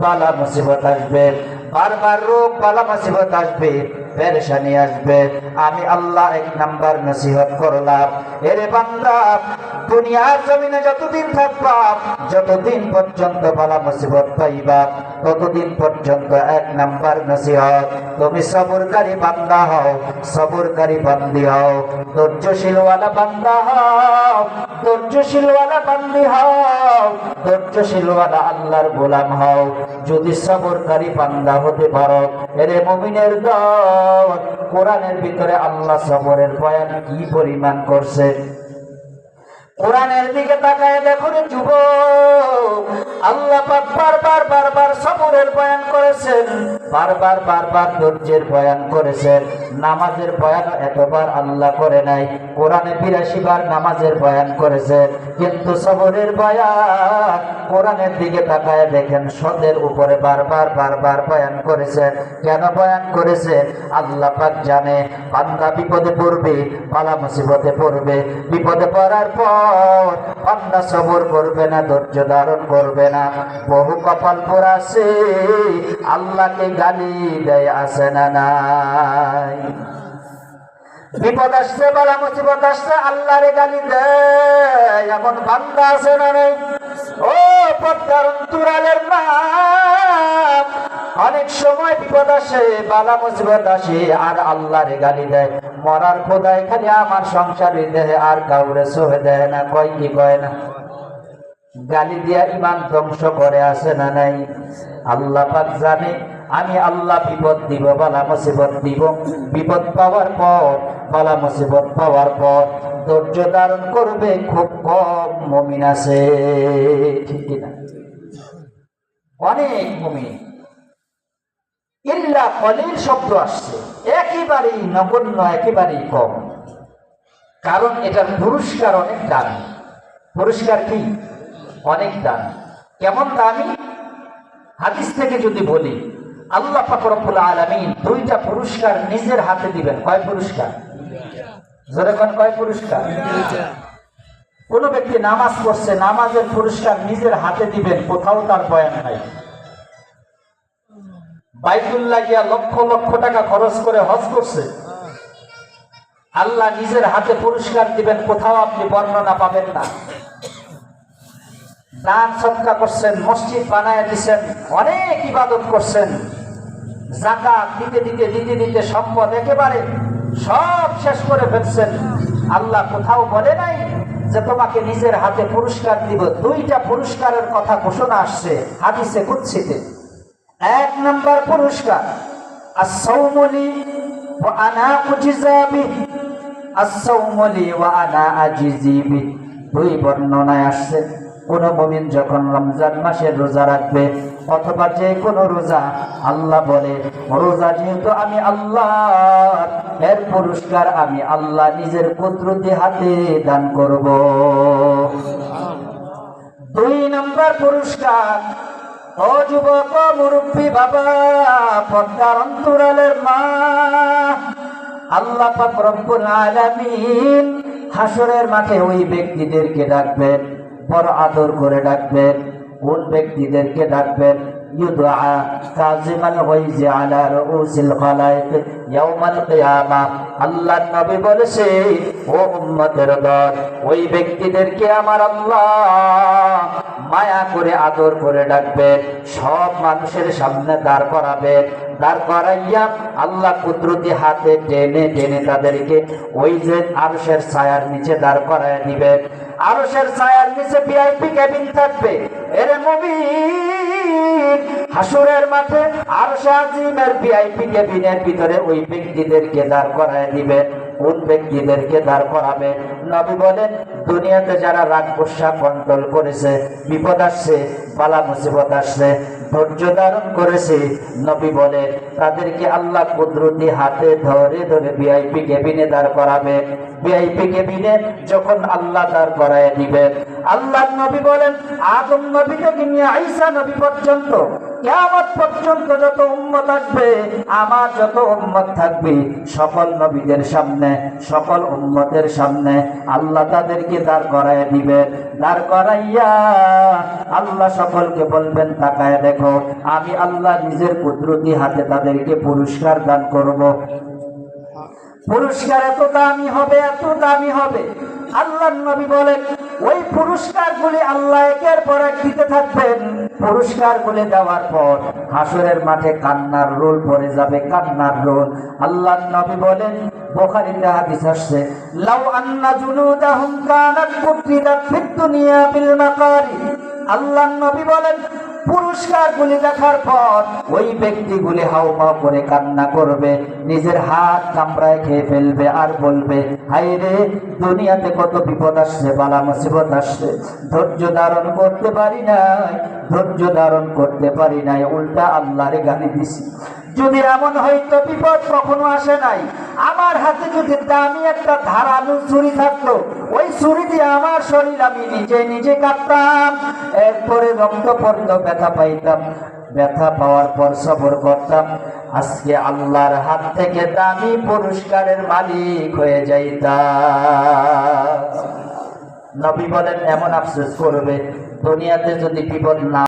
বালা মুসিবত আসবে, বারবার রোগ বালা মুসিবত আসবে, পেরেশানি আসবে। আমি আল্লাহ 1 নাম্বার নসিহত করলাম, এরে বান্দা দুনিয়ার জমিনে যতদিন থাকবা, যতদিন পর্যন্ত বালা মুসিবত পাইবা, ততদিন পর্যন্ত 1 নাম্বার নসিহত, তুমি সবরকারী বান্দা হও, সবরকারী বান্দি হও, ধৈর্যশীলওয়ালা বান্দা হও, ধৈর্যশীলওয়ালা বান্দি হও, ধৈর্যশীলওয়ালা আল্লাহর গোলাম হও। যদি সবরকারী বান্দা হতে পারো, এরে মুমিনের দল, কোরআনের ভিতরে আল্লাহ সবরের বয়ান কি পরিমাণ করছে। কোরআনের দিকে তাকায় দেখুন যুবক, আল্লাহ পাক বারবার সবরের বয়ান করেছেন, বারবার ধৈর্যের বয়ান করেছেন। নামাজের বয়ান এতবার আল্লাহ করে নাই, কোরআনে 82 বার নামাজের বয়ান করেছেন, কিন্তু সবরের বয়ান কোরআনের দিকে তাকায় দেখেন সদের উপরে বারবার বয়ান করেছেন। কেন বয়ান করেছেন? আল্লাহ পাক জানে বান্দা বিপদে পড়বে, বালা মুসিবতে পড়বে, বিপদে পড়ার পর বান্দা সবর করবে না, ধৈর্য ধারণ করবে না। বহু কপাল পোড়া আছে, আল্লাহকে গালি দেয়, আছে না নাই? বিপদ আসছে, বালা মুসিবত আসছে, আল্লাহরে গালি দেয়, এমন বান্দা আছে না নাই? ও পদ্মার অন্তরালের মা, অনেক সময় বিপদ আসে, বালা মুসিবত আসে, আর আল্লাহরে গালি দেয়। মরার খোদায় খালি আমার সংসারে দেয়, আর কাউরে সহে দেয় না। কয় কি কয় না? গালি দিয়া ইমান ধ্বংস করে, আছে না নাই? আল্লাহ পাক জানে আমি আল্লাহ বিপদ দিব, বালা মুসিবত দিব, বিপদ পাওয়ার পর, বালা মুসিবত পাওয়ার পর ধৈর্য ধারণ করবে খুব কম মুমিন আছে, ঠিক না? অনেক মুমিন, ইল্লা কলিল শব্দ আসছে, একেবারেই নগণ্য, একেবারেই কম। কারণ এটার পুরস্কার অনেক দামি। পুরস্কার কি? অনেক দামি। কেমন দামি? হাদিস থেকে যদি বলি, আল্লাহ পাক রব্বুল আলামিন 2টা পুরস্কার নিজের হাতে দিবেন। কয় পুরস্কার? জোরে কোন কয় পুরস্কার? কোন ব্যক্তি নামাজ পড়ছে, নামাজের পুরস্কার নিজের হাতে দিবেন, কোথাও তার বয়ান নাই। বাইতুল্লাহ গিয়া লক্ষ লক্ষ টাকা খরচ করে হজ করছে, আল্লাহ নিজের হাতে পুরস্কার দিবেন, কোথাও আপনি বর্ণনা পাবেন না। দান সদকা করছেন, মসজিদ বানায় দিচ্ছেন, অনেক ইবাদত করছেন, যাকাত দিতে সম্পদ একেবারে সব শেষ করে ফেলছেন, আল্লাহ কোথাও বলে নাই যে তোমাকে নিজের হাতে পুরস্কার দিব। 2টা পুরস্কারের কথা ঘোষণা আসছে হাদিসে কুদসিতে। 1 নাম্বার পুরস্কার as-sawmu li wa ana ujza bihi, as-sawmu li wa ana ajzi bihi। 2 বর্ণনায় আসছে, কোন মুমিন যখন রমজান মাসের রোজা রাখবে, অথবা যে কোনো রোজা, আল্লাহ বলে রোজা যেহেতু আমি আল্লাহ, এর পুরস্কার আমি আল্লাহ নিজের কুদরতি হাতে দান করব। 2 নাম্বার পুরস্কার, ও যুবক, মুরব্বী বাবা, পদ্মার অন্তরালের মা, আল্লাহ পাক রব্বুল আলামিন হাসরের মাঠে ওই ব্যক্তিদেরকে ডাকবেন, বড় আদর করে ডাকবেন। কোন ব্যক্তিদেরকে ডাকবেন? ইউদআ কাযিমাল গায়জি আলা রুউসিল খালায়েক ইয়াউমাল কিয়ামা। আল্লাহর নবী বলেছে, ও উম্মতের দল, ওই ব্যক্তিদেরকে আমার আল্লাহ মায়া করে আদর করে ডাকবেন, সব মানুষের সামনে দাঁড় করাবেন। দাঁড় করাইয়া আল্লাহ কুদরতি হাতে টেনে টেনে তাদেরকে ওই যে আরশের ছায়ার নিচে দাঁড় করায় দিবেন। আরশের ছায়ার নিচে ভিআইপি কেবিন থাকবে। এর মুমিন, হাসরের মাঠে আরশে আজিমের ভিআইপি কেবিনের ভিতরে ওই ব্যক্তিদেরকে দাঁড় করায় দিবেন। কোন ব্যক্তিদেরকে দাঁড় করাবে? নবী বলেন, দুনিয়াতে যারা রাগ গোসা কন্ট্রোল করেছে, বিপদ আসছে, বালা মুসিবত আসছে, ধৈর্য ধারণ করেছে, নবী বলে তাদেরকে আল্লাহ কুদরতি হাতে ধরে ধরে ভিআইপি কেবিনে দাঁড় করাবে। ভিআইপি কেবিনে যখন আল্লাহ দাঁড় করায় দিবেন, আল্লাহ নবী বলেন আদম নবী থেকে নিয়ে ঈসা নবী পর্যন্ত, কিয়ামত পর্যন্ত যত উম্মত আসবে, আমার যত উম্মত থাকবে, সকল নবীদের সামনে, সকল উম্মতের সামনে আল্লাহ তাদেরকে দাঁড় করায় দিবেন। দাঁড় করাইয়া আল্লাহ সকলকে বলবেন, তাকায় দেখ দেখো আমি আল্লাহ নিজের কুদরতি হাতে তাদেরকে পুরস্কার দান করব। পুরস্কার এত দামি হবে, এত দামি হবে। আল্লাহর নবী বলেন ওই পুরস্কারগুলি আল্লাহ একের পর এক দিতে থাকবেন। পুরস্কারগুলি দেওয়ার পর হাসরের মাঠে কান্নার রোল পড়ে যাবে, কান্নার রোল। আল্লাহর নবী বলেন, বুখারীতে হাদিস আসছে, লাউ আন্না জুনুদাহুম কানাত কুতিরাত ফিদ দুনিয়া বিল মাকারি। আল্লাহর নবী বলেন পুরস্কারগুলি দেখার পর ওই ব্যক্তিগুলি হাউমাউ করে কান্না করবে, নিজের হাত কামড়ায় খেয়ে ফেলবে আর বলবে, হায় রে, দুনিয়াতে কত বিপদ আসছে, বালা মুসিবত আসছে, ধৈর্য ধারণ করতে পারি নাই, ধৈর্য ধারণ করতে পারি নাই, উল্টা আল্লাহর গালি দিছি। যদি এমন হইতো বিপদ কখনো আসে নাই, আমার হাতে যদি দামি একটা ধারালো ছুরি থাকতো, ওই ছুরি দিয়ে আমার শরীর আমি নিজে নিজে কাটতাম, এরপরে রক্ত পড়তো, ব্যথা পাইতাম, ব্যথা পাওয়ার পর সবর করতাম, আজকে আল্লাহর হাত থেকে দামি পুরস্কারের মালিক হয়ে যাইতাম। নবী বলেন এমন আফসোস করবে দুনিয়াতে যদি বিপদ না